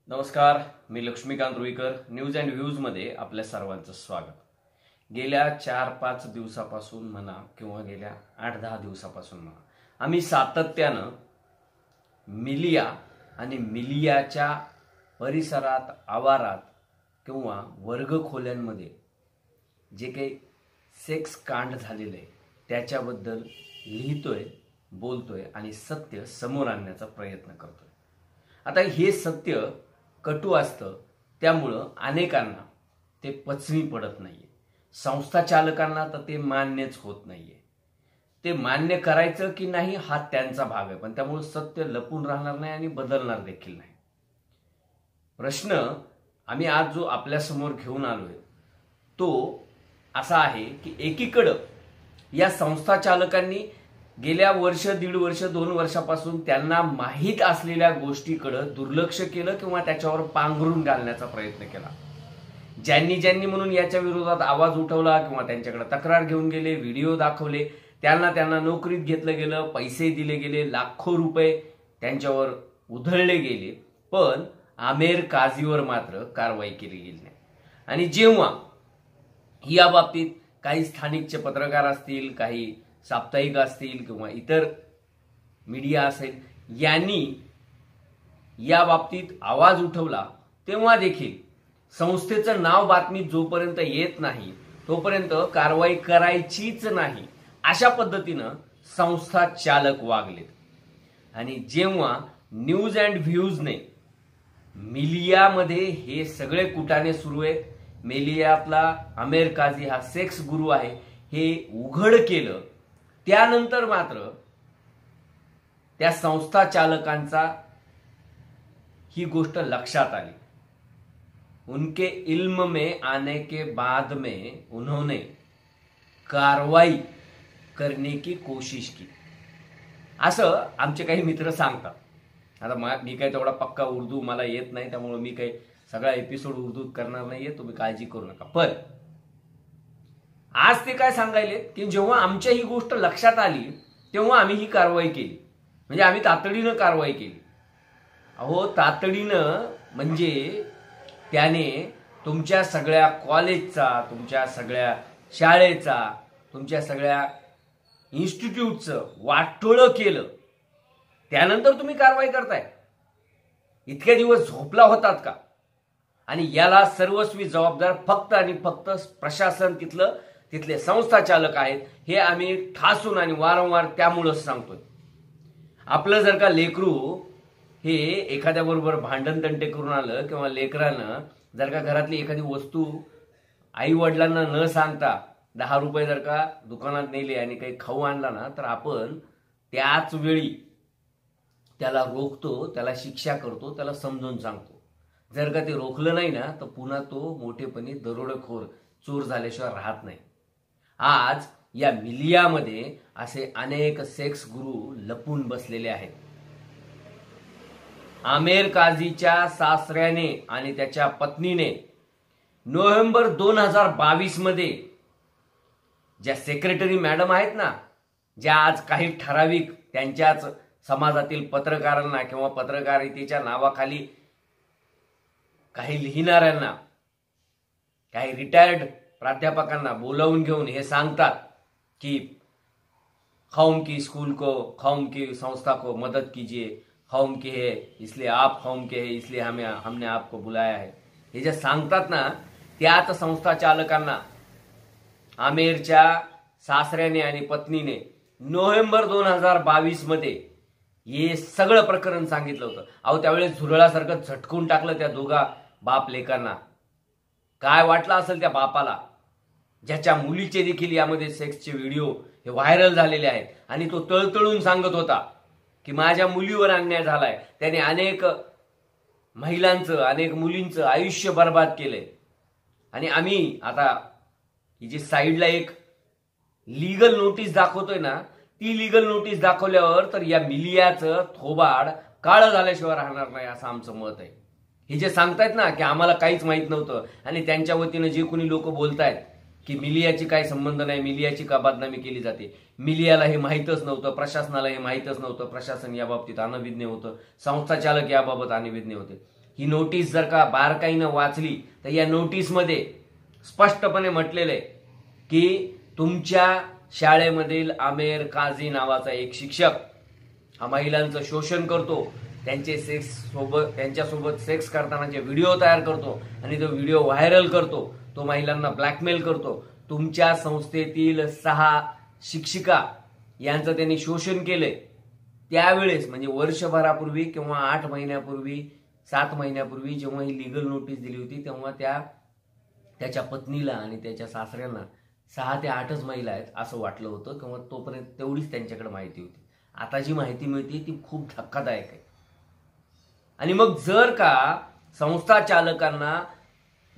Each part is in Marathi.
नमस्कार, मी Laxmikant Ruikar. News and views मध्ये आपल्या सर्वांचं स्वागत. गेल्या 4-5 दिवसापासून म्हणा किंवा गेल्या 8-10 दिवसापासून म्हणा आम्ही सातत्यानं मिलिया आणि मिलियाच्या परिसरात, आवारात किंवा वर्गखोल्यांमध्ये जे काही सेक्स कांड झालेलं आहे त्याच्याबद्दल लिहितोय, बोलतोय आणि सत्य समोर आणण्याचा प्रयत्न करतोय. आता हे सत्य कटू असतं, त्यामुळं अनेकांना ते पचनी पडत नाहीये. संस्था चालकांना तर ते मान्यच होत नाहीये. ते मान्य करायचं की नाही हा त्यांचा भाग आहे, पण त्यामुळे सत्य लपून राहणार नाही आणि बदलणार देखील नाही. प्रश्न आम्ही आज जो आपल्यासमोर घेऊन आलोय तो असा आहे की एकीकडं या संस्था चालकांनी गेल्या वर्ष, 1.5 वर्ष, 2 वर्षापासून त्यांना माहीत असलेल्या गोष्टीकडे दुर्लक्ष केलं किंवा त्याच्यावर पांघरून घालण्याचा प्रयत्न केला. ज्यांनी म्हणून याच्या विरोधात आवाज उठवला किंवा त्यांच्याकडे तक्रार घेऊन गेले, व्हिडिओ दाखवले, त्यांना नोकरीत घेतलं गेलं, पैसे दिले गेले, लाखो रुपये त्यांच्यावर उधळले गेले, पण आमेर काझीवर मात्र कारवाई केली गेली नाही. आणि जेव्हा या बाबतीत काही स्थानिकचे पत्रकार असतील, काही साप्ताहिक असतील किंवा इतर मीडिया असेल, यांनी या बाबतीत आवाज उठवला, तेव्हा देखील संस्थेचं नाव बातमीत जोपर्यंत येत नाही तोपर्यंत कारवाई करायचीच नाही अशा पद्धतीनं संस्था चालक वागलेत. आणि जेव्हा न्यूज अँड व्ह्यूजने मिलियामध्ये हे सगळे कुटाणे सुरू आहेत, मिलियातला आमेर काझी हा सेक्स गुरु आहे हे उघड केलं, त्यानंतर मात्र त्या संस्था चालकांचा ही गोष्ट लक्षात आली. उनके इल्म में आने के बाद में उन्होंने कारवाई करने की कोशिश की, असं आमचे काही मित्र सांगतात. आता मी काही तेवढा पक्का उर्दू मला येत नाही, त्यामुळे मी काही सगळा एपिसोड उर्दूत करणार नाहीये, तुम्ही काळजी करू नका. पण आज ते काय सांगायले की जेव्हा आमच्या ही गोष्ट लक्षात आली तेव्हा आम्ही ही कारवाई केली, म्हणजे आम्ही तातडीनं कारवाई केली. अहो, तातडीनं म्हणजे त्याने तुमच्या सगळ्या कॉलेजचा, तुमच्या सगळ्या शाळेचा, तुमच्या सगळ्या इन्स्टिट्यूटचं वाटोळं केलं, त्यानंतर तुम्ही कारवाई करताय. इतके दिवस झोपला होतात का? आणि याला सर्वस्वी जबाबदार फक्त आणि फक्त प्रशासन, तिथले संस्था चालक आहेत, हे आम्ही ठासून आणि वारंवार त्यामुळंच सांगतोय. आपलं जर का लेकरू हे एखाद्याबरोबर भांडण तंटे करून आलं किंवा लेकरानं जर का घरातली एखादी वस्तू आई वडिलांना न सांगता 10 रुपये जर का दुकानात नेले आणि काही खाऊ आणला ना, तर आपण त्याच वेळी त्याला रोखतो, त्याला शिक्षा करतो, त्याला समजून सांगतो. जर का ते रोखलं नाही ना तर पुन्हा तो मोठेपणी दरोडेखोर, चोर झाल्याशिवाय राहत नाही. आज या मिलियामध्ये असे अनेक सेक्स गुरु लपून बसलेले आहेत. आमेर काझीच्या सासऱ्याने आणि त्याच्या पत्नीने नोव्हेंबर 2022 मध्ये ज्या सेक्रेटरी मॅडम आहेत ना, ज्या आज काही ठराविक त्यांच्याच समाजातील पत्रकारांना किंवा पत्रकारितेच्या नावाखाली काही लिहिणाऱ्यांना, काही रिटायर्ड प्राध्यापकांना बोलावून घेऊन हे सांगतात की कौम की स्कूल को, कौम की संस्था को मदद कीजिए, कौम के है इसलिए आप कौम के है इसलिए हमने आपको बुलाया है, हे जे सांगतात ना, त्याच संस्था चालकांना आमेरच्या सासऱ्याने आणि पत्नीने नोव्हेंबर 2022 मध्ये हे सगळं प्रकरण सांगितलं होतं. अहो, त्यावेळेस झुरळासारखं झटकून टाकलं त्या दोघा बाप लेकांना. काय वाटलं असेल त्या बापाला, ज्याच्या मुलीचे देखील यामध्ये सेक्सचे व्हिडिओ हे व्हायरल झालेले आहेत, आणि तो तळतळून सांगत होता की माझ्या मुलीवर अन्याय झालाय, त्याने अनेक महिलांचं, अनेक मुलींचं आयुष्य बर्बाद केलंय. आणि आम्ही आता ही जी साईडला एक लीगल नोटीस दाखवतोय ना, ती लीगल नोटीस दाखवल्यावर तर या मिलियाचं थोबाड काळं झाल्याशिवाय राहणार नाही असं आमचं मत आहे. हे जे सांगतायत ना की आम्हाला काहीच माहित नव्हतं, आणि त्यांच्या वतीनं जे कोणी लोक बोलतायत की मिलियाची काही संबंध नाही, मिलियाची का बदनामी केली जाते, मिलियाला हे माहीतच नव्हतं, प्रशासनाला हे माहीतच नव्हतं, प्रशासन या बाबतीत अनभिज्ञ होतं, संस्था चालक याबाबत अनभिज्ञ होते. ही नोटीस जर का बारकाईनं वाचली तर या नोटीसमध्ये स्पष्टपणे म्हटलेलं आहे की तुमच्या शाळेमधील आमेर काझी नावाचा एक शिक्षक हा महिलांचं शोषण करतो, त्यांच्यासोबत सेक्स करतानाचे व्हिडिओ तयार करतो आणि तो व्हिडिओ व्हायरल करतो, तो महिलांना ब्लॅकमेल करतो. तुमच्या संस्थेतील 6 शिक्षिका यांचं त्यांनी शोषण केलंय. त्यावेळेस म्हणजे वर्षभरापूर्वी किंवा 8 महिन्यापूर्वी 7 महिन्यापूर्वी जेव्हा ही लीगल नोटीस दिली होती तेव्हा त्याच्या पत्नीला आणि त्याच्या सासऱ्यांना 6 ते 8च महिला आहेत असं वाटलं होतं किंवा तोपर्यंत तेवढीच त्यांच्याकडे माहिती होती. आता जी माहिती मिळते ती खूप धक्कादायक आहे. आणि मग जर का संस्था चालकांना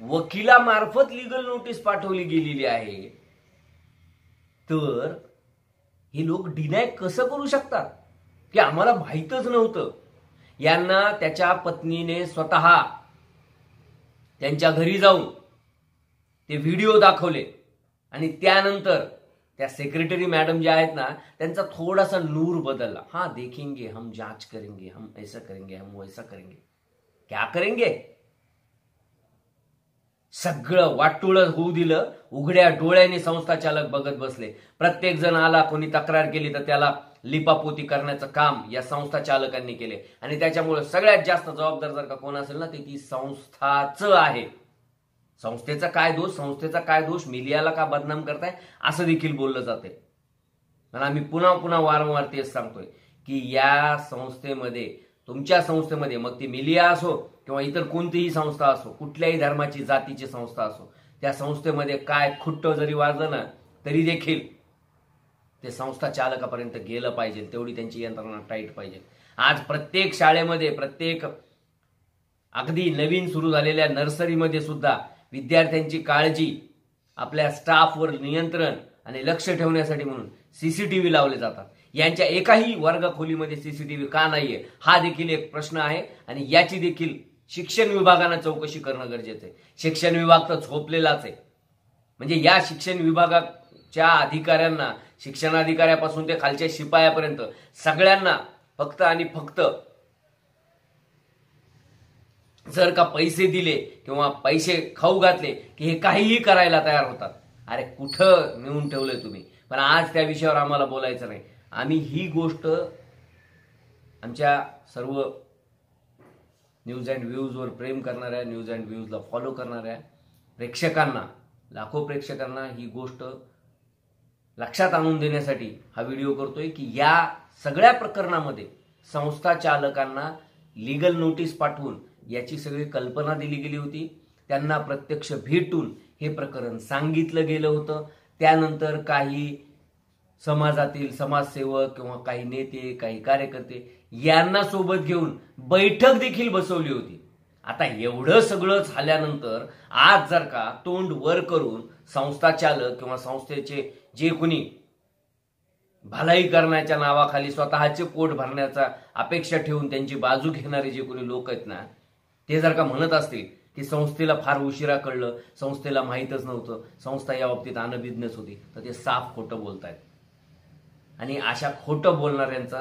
वकिलामार्फत लीगल नोटीस पाठवली गेलेली आहे तर हे लोक डिनाय कसं करू शकतात की आम्हाला माहीतच नव्हतं. यांना त्याच्या पत्नीने स्वतः त्यांच्या घरी जाऊन ते व्हिडिओ दाखवले आणि त्यानंतर त्या सेक्रेटरी मॅडम ज्या आहेत ना त्यांचा थोडासा नूर बदलला. हाँ देखेंगे, हम जांच करेंगे, हम ऐसा करेंगे, हम वैसा करेंगे. क्या करेंगे? सगळं वाटोळं होऊ दिलं. उघड्या डोळ्यांनी संस्था चालक बघत बसले. प्रत्येक जण आला, कोणी तक्रार केली तर त्याला लिपापोती करण्याचं काम या संस्था चालकांनी केले. आणि त्याच्यामुळे सगळ्यात जास्त जबाबदार जर का कोण असेल ना ते ती संस्थाच आहे. संस्थेचा काय दोष, मीडियाला का बदनाम करताय असं देखील बोललं जाते. आणि आम्ही पुन्हा वारंवार तेच सांगतोय की या संस्थेमध्ये, तुमच्या संस्थेमध्ये, मग ती मीडिया असो किंवा इतर कोणतीही संस्था असो, कुठल्याही धर्माची जातीची संस्था असो, त्या संस्थेमध्ये काय खुट्ट जरी वाजलं ना तरी देखील ते संस्था चालकापर्यंत गेलं पाहिजे. तेवढी त्यांची यंत्रणा टाईट पाहिजे. आज प्रत्येक शाळेमध्ये, प्रत्येक अगदी नवीन सुरू झालेल्या नर्सरीमध्ये सुद्धा विद्यार्थ्यांची काळजी, आपल्या स्टाफवर नियंत्रण आणि लक्ष ठेवण्यासाठी म्हणून सीसीटीव्ही लावले जातात. यांच्या एकाही वर्गखोलीमध्ये सीसीटीव्ही का नाहीये हा देखील एक प्रश्न आहे. आणि याची देखील शिक्षण विभागानं चौकशी करणं गरजेचं आहे. शिक्षण विभाग तर झोपलेलाच आहे. म्हणजे या शिक्षण विभागाच्या अधिकाऱ्यांना, शिक्षणाधिकाऱ्यापासून ते खालच्या शिपायापर्यंत सगळ्यांना फक्त आणि फक्त जर का पैसे दिले किंवा पैसे खाऊ घातले की हे काहीही करायला तयार होतात. अरे कुठं नेऊन ठेवलंय तुम्ही? पण आज त्या विषयावर आम्हाला बोलायचं नाही. आम्ही ही गोष्ट आमच्या सर्व न्यूज अँड व्ह्यूजवर प्रेम करणाऱ्या, न्यूज अँड व्ह्यूजला फॉलो करणाऱ्या प्रेक्षकांना, लाखो प्रेक्षकांना ही गोष्ट लक्षात आणून देण्यासाठी हा व्हिडिओ करतोय की या सगळ्या प्रकरणामध्ये संस्था चालकांना लीगल नोटीस पाठवून याची सगळी कल्पना दिली गेली होती. त्यांना प्रत्यक्ष भेटून हे प्रकरण सांगितलं गेलं होतं. त्यानंतर काही समाजातील समाजसेवक किंवा काही नेते, काही कार्यकर्ते यांना सोबत घेऊन बैठक देखील बसवली होती. आता एवढं सगळं झाल्यानंतर आज जर का तोंड वर करून संस्था चालक किंवा संस्थेचे जे कोणी भलाई करण्याच्या नावाखाली स्वतःचे पोट भरण्याचा अपेक्षा ठेवून त्यांची बाजू घेणारे जे कोणी लोक आहेत ना ते जर का म्हणत असतील की संस्थेला फार उशिरा कळलं, संस्थेला माहीतच नव्हतं, संस्था या बाबतीत अनभिज्ञच होती, तर ते साफ खोटं बोलतायत. आणि अशा खोटं बोलणाऱ्यांचा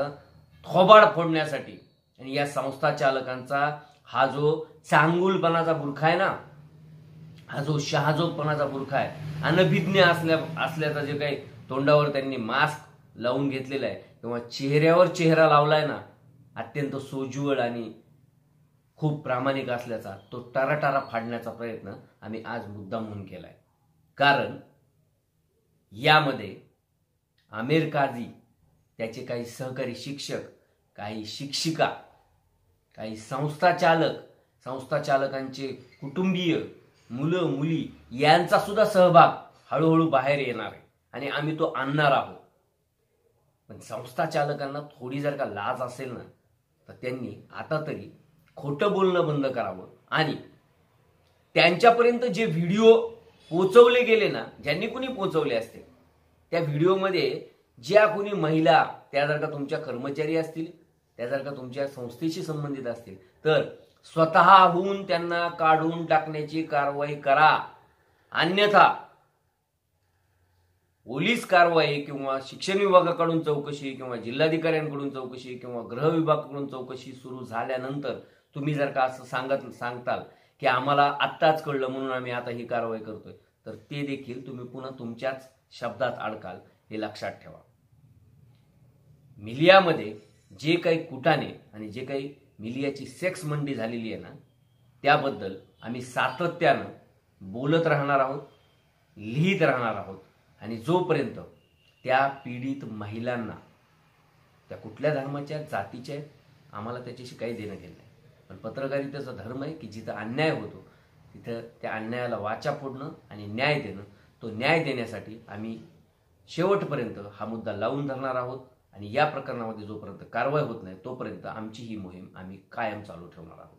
थोबाड फोडण्यासाठी आणि या संस्था चालकांचा हा जो चांगुलपणाचा बुरखा आहे ना, हा जो शहाजोगपणाचा बुरखा आहे, अनभिज्ञ असल्याचा जे काही तोंडावर त्यांनी मास्क लावून घेतलेला आहे किंवा चेहऱ्यावर चेहरा लावलाय ना, अत्यंत सोज्वळ आणि खूप प्रामाणिक असल्याचा तो टाराटारा फाडण्याचा प्रयत्न आम्ही आज मुद्दाम म्हणून केलाय. कारण यामध्ये आमेर काझी, त्याचे काही सहकारी शिक्षक, काही शिक्षिका, काही संस्था चालकांचे कुटुंबीय, मुलं मुली यांचा सुद्धा सहभाग हळूहळू बाहेर येणार आहे आणि आम्ही तो आणणार आहोत. पण संस्था चालकांना थोडी जर का लाज असेल ना तर त्यांनी आता तरी खोटं बोलणं बंद करावं आणि त्यांच्यापर्यंत जे व्हिडिओ पोचवले गेले ना, ज्यांनी कुणी पोचवले असतील, त्या व्हिडिओमध्ये ज्या कोणी महिला त्या जर का तुमच्या कर्मचारी असतील, त्या जर का तुमच्या संस्थेशी संबंधित असतील तर स्वतःहून त्यांना काढून टाकण्याची कारवाई करा. अन्यथा पोलीस कारवाई किंवा शिक्षण विभागाकडून चौकशी किंवा जिल्हाधिकाऱ्यांकडून चौकशी किंवा गृह विभागाकडून चौकशी सुरू झाल्यानंतर तुम्ही जर का असं सांगताल की आम्हाला आत्ताच कळलं म्हणून आम्ही आता ही कारवाई करतोय, तर ते देखील तुम्ही पुन्हा तुमच्याच शब्दात अडकाल, हे लक्षात ठेवा. मिलियामध्ये जे काही कुटाणे आणि जे काही मिलियाची सेक्स मंडी झालेली आहे ना, त्याबद्दल आम्ही सातत्यानं बोलत राहणार आहोत, लिहित राहणार आहोत. आणि जोपर्यंत त्या पीडित महिलांना, त्या कुठल्या धर्माच्या जातीच्या आहेत आम्हाला त्याच्याशी काही देणं घेणं नाही, पण पत्रकारितेचा धर्म आहे की जिथं अन्याय होतो तिथं त्या अन्यायाला वाचा फोडणं आणि न्याय देणं. तो न्याय देण्यासाठी आम्ही शेवटपर्यंत हा मुद्दा लावून धरणार आहोत. आणि या प्रकरणामध्ये जोपर्यंत कारवाई होत नाही तोपर्यंत आमची ही मोहीम आम्ही कायम चालू ठेवणार आहोत.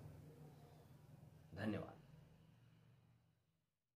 धन्यवाद.